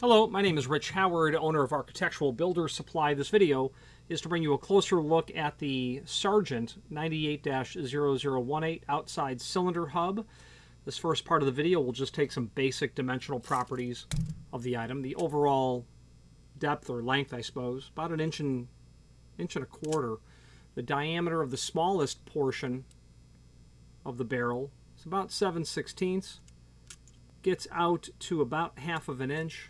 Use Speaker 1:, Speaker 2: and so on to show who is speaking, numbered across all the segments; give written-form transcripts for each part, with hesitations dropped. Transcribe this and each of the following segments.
Speaker 1: Hello, my name is Rich Howard, owner of Architectural Builders Supply. This video is to bring you a closer look at the Sargent 98-0018 outside cylinder hub. This first part of the video will just take some basic dimensional properties of the item. The overall depth or length, I suppose, about an inch and a quarter. The diameter of the smallest portion of the barrel is about 7/16. Gets out to about half of an inch.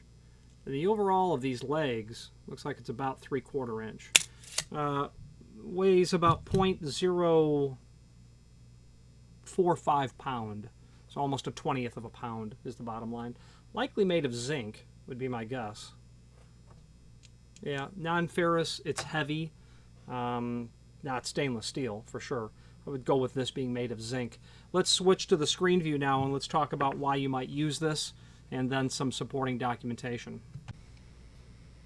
Speaker 1: And the overall of these legs looks like it's about 3/4 inch. Weighs about 0.045 pound. So almost a 1/20th of a pound is the bottom line. Likely made of zinc would be my guess. Yeah, non-ferrous, it's heavy. Not stainless steel for sure. I would go with this being made of zinc. Let's switch to the screen view now and let's talk about why you might use this and then some supporting documentation.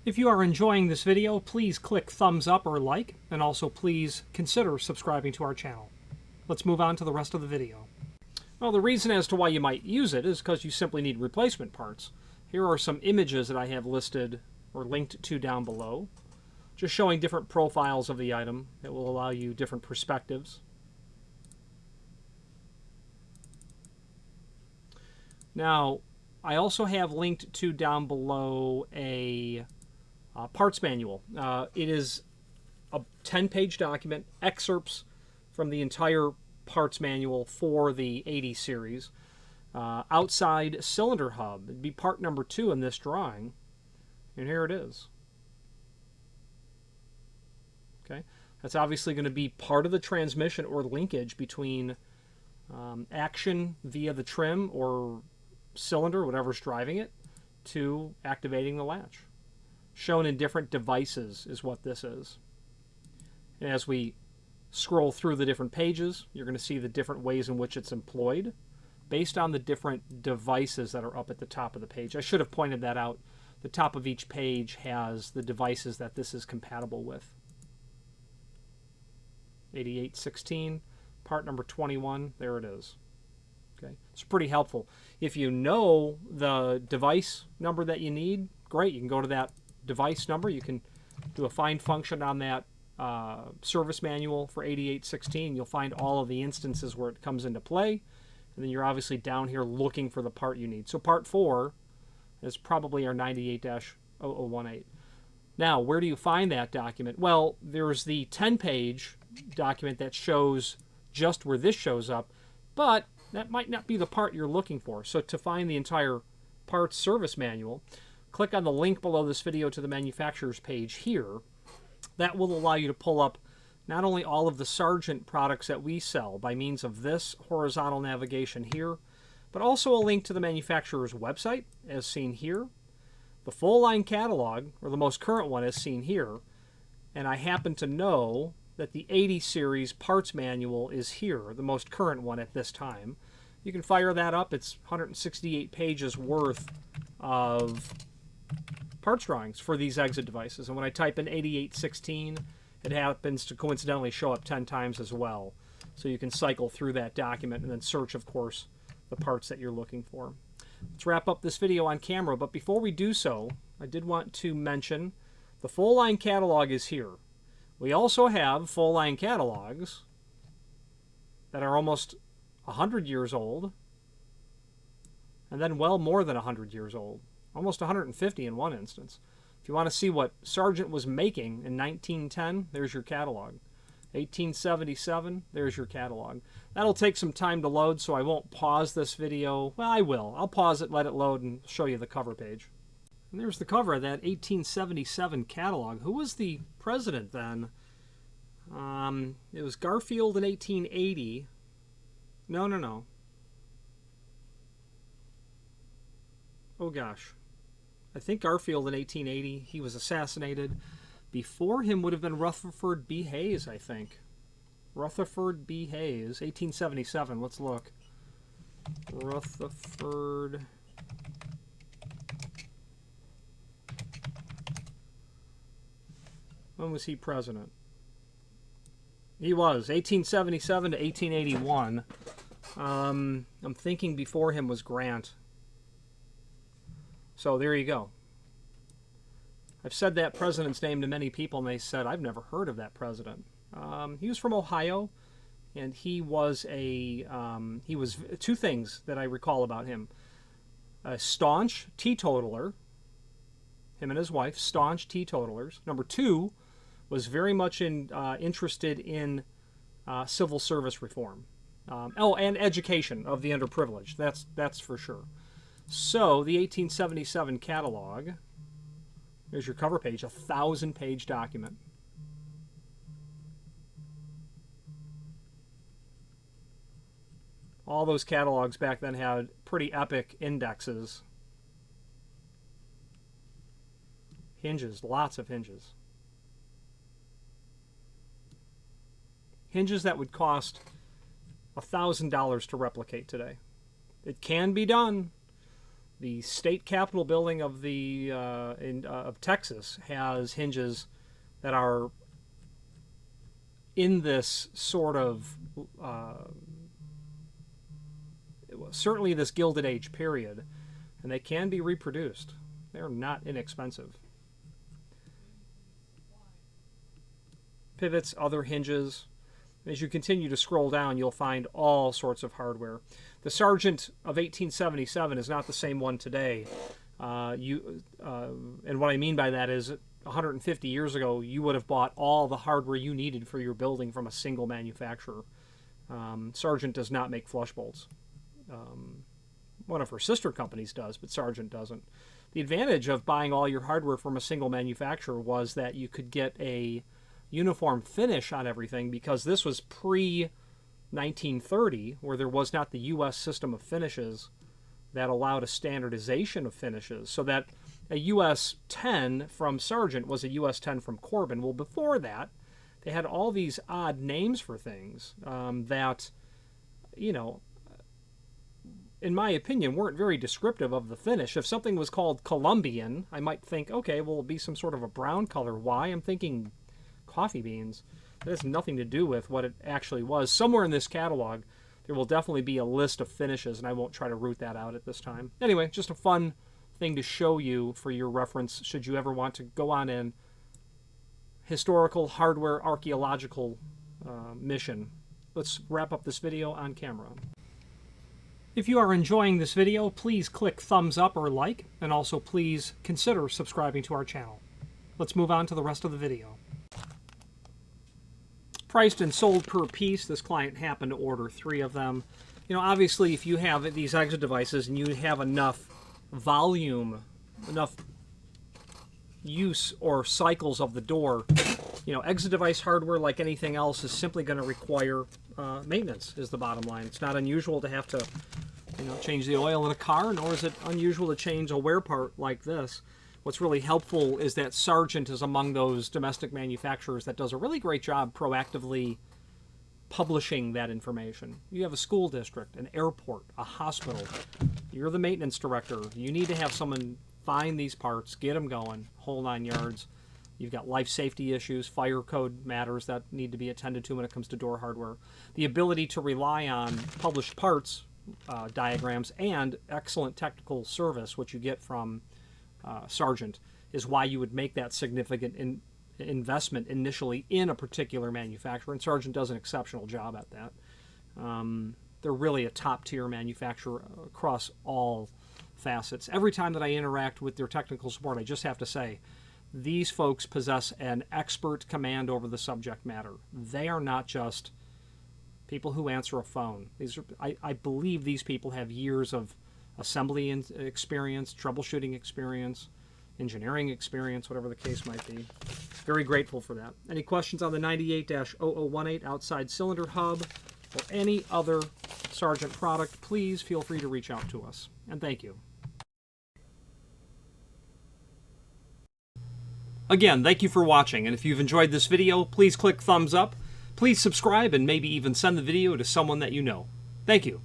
Speaker 1: If you are enjoying this video, please click thumbs up or like, and also please consider subscribing to our channel. Let's move on to the rest of the video. Well, the reason as to why you might use it is because you simply need replacement parts. Here are some images that I have listed or linked to down below, just showing different profiles of the item that will allow you different perspectives. Now, I also have linked to down below a parts manual. It is a 10-page document, excerpts from the entire parts manual for the 80 series. Outside cylinder hub, it'd be part number 2 in this drawing, and here it is. Okay, that's obviously going to be part of the transmission or linkage between action via the trim or cylinder, whatever's driving it, to activating the latch. Shown in different devices is what this is. And as we scroll through the different pages, you're going to see the different ways in which it's employed based on the different devices that are up at the top of the page. I should have pointed that out. The top of each page has the devices that this is compatible with. 8816, part number 21, there it is. Okay, it's pretty helpful. If you know the device number that you need, great. You can go to that device number. You can do a find function on that service manual for 8816. You'll find all of the instances where it comes into play. And then you're obviously down here looking for the part you need. So part 4 is probably our 98-0018. Now, where do you find that document? Well, there's the 10-page document that shows just where this shows up, but that might not be the part you're looking for. So to find the entire parts service manual, click on the link below this video to the manufacturer's page here. That will allow you to pull up not only all of the Sargent products that we sell by means of this horizontal navigation here, but also a link to the manufacturer's website, as seen here, the full line catalog, or the most current one as seen here, and I happen to know that the 80 series parts manual is here, the most current one at this time. You can fire that up. It's 168 pages worth of parts drawings for these exit devices. And when I type in 8816, it happens to coincidentally show up 10 times as well. So you can cycle through that document and then search, of course, the parts that you're looking for. Let's wrap up this video on camera, but before we do so, I did want to mention the full line catalog is here. We also have full line catalogs that are almost 100 years old, and then well more than 100 years old, almost 150 in one instance. If you want to see what Sargent was making in 1910, there's your catalog. 1877, there's your catalog. That'll take some time to load, so I won't pause this video. Well, I will. I'll pause it, let it load, and show you the cover page. And there's the cover of that 1877 catalog. Who was the president then? It was Garfield in 1880. No. Oh gosh. I think Garfield in 1880. He was assassinated. Before him would have been Rutherford B. Hayes, I think. Rutherford B. Hayes, 1877. Let's look. Rutherford. When was he president? He was 1877 to 1881. I'm thinking before him was Grant. So there you go. I've said that president's name to many people, and they said, I've never heard of that president. He was from Ohio, and he was two things that I recall about him. A staunch teetotaler, him and his wife, staunch teetotalers. Number two, was very much interested in civil service reform. And education of the underprivileged. That's for sure. So the 1877 catalog, there's your cover page, 1,000-page document. All those catalogs back then had pretty epic indexes. Hinges, lots of hinges. Hinges that would cost $1,000 to replicate today. It can be done. The state capitol building of of Texas has hinges that are in this sort of certainly this Gilded Age period, and they can be reproduced. They're not inexpensive. Pivots, other hinges. As you continue to scroll down, you'll find all sorts of hardware. The Sargent of 1877 is not the same one today. And what I mean by that is 150 years ago, you would have bought all the hardware you needed for your building from a single manufacturer. Sargent does not make flush bolts. One of her sister companies does, but Sargent doesn't. The advantage of buying all your hardware from a single manufacturer was that you could get a uniform finish on everything, because this was pre-1930, where there was not the U.S. system of finishes that allowed a standardization of finishes, so that a U.S. 10 from Sargent was a U.S. 10 from Corbin. Well, before that, they had all these odd names for things that, you know, in my opinion, weren't very descriptive of the finish. If something was called Colombian, I might think, okay, well, it'll be some sort of a brown color. Why? I'm thinking coffee beans. That has nothing to do with what it actually was. Somewhere in this catalog, there will definitely be a list of finishes, and I won't try to root that out at this time. Anyway, just a fun thing to show you for your reference should you ever want to go on an historical, hardware, archaeological mission. Let's wrap up this video on camera. If you are enjoying this video, please click thumbs up or like, and also please consider subscribing to our channel. Let's move on to the rest of the video. Priced and sold per piece. This client happened to order 3 of them. You know, obviously, if you have these exit devices and you have enough volume, enough use or cycles of the door, you know, exit device hardware, like anything else, is simply going to require maintenance, is the bottom line. It's not unusual to have to, you know, change the oil in a car, nor is it unusual to change a wear part like this. What's really helpful is that Sargent is among those domestic manufacturers that does a really great job proactively publishing that information. You have a school district, an airport, a hospital. You're the maintenance director. You need to have someone find these parts, get them going, whole 9 yards. You've got life safety issues, fire code matters that need to be attended to when it comes to door hardware. The ability to rely on published parts, diagrams, and excellent technical service, which you get from Sargent, is why you would make that significant investment initially in a particular manufacturer, and Sargent does an exceptional job at that. They're really a top-tier manufacturer across all facets. Every time that I interact with their technical support, I just have to say, these folks possess an expert command over the subject matter. They are not just people who answer a phone. I believe these people have years of assembly experience, troubleshooting experience, engineering experience, whatever the case might be. Very grateful for that. Any questions on the 98-0018 outside cylinder hub or any other Sargent product, please feel free to reach out to us. And thank you. Again, thank you for watching, and if you've enjoyed this video, please click thumbs up, please subscribe, and maybe even send the video to someone that you know. Thank you.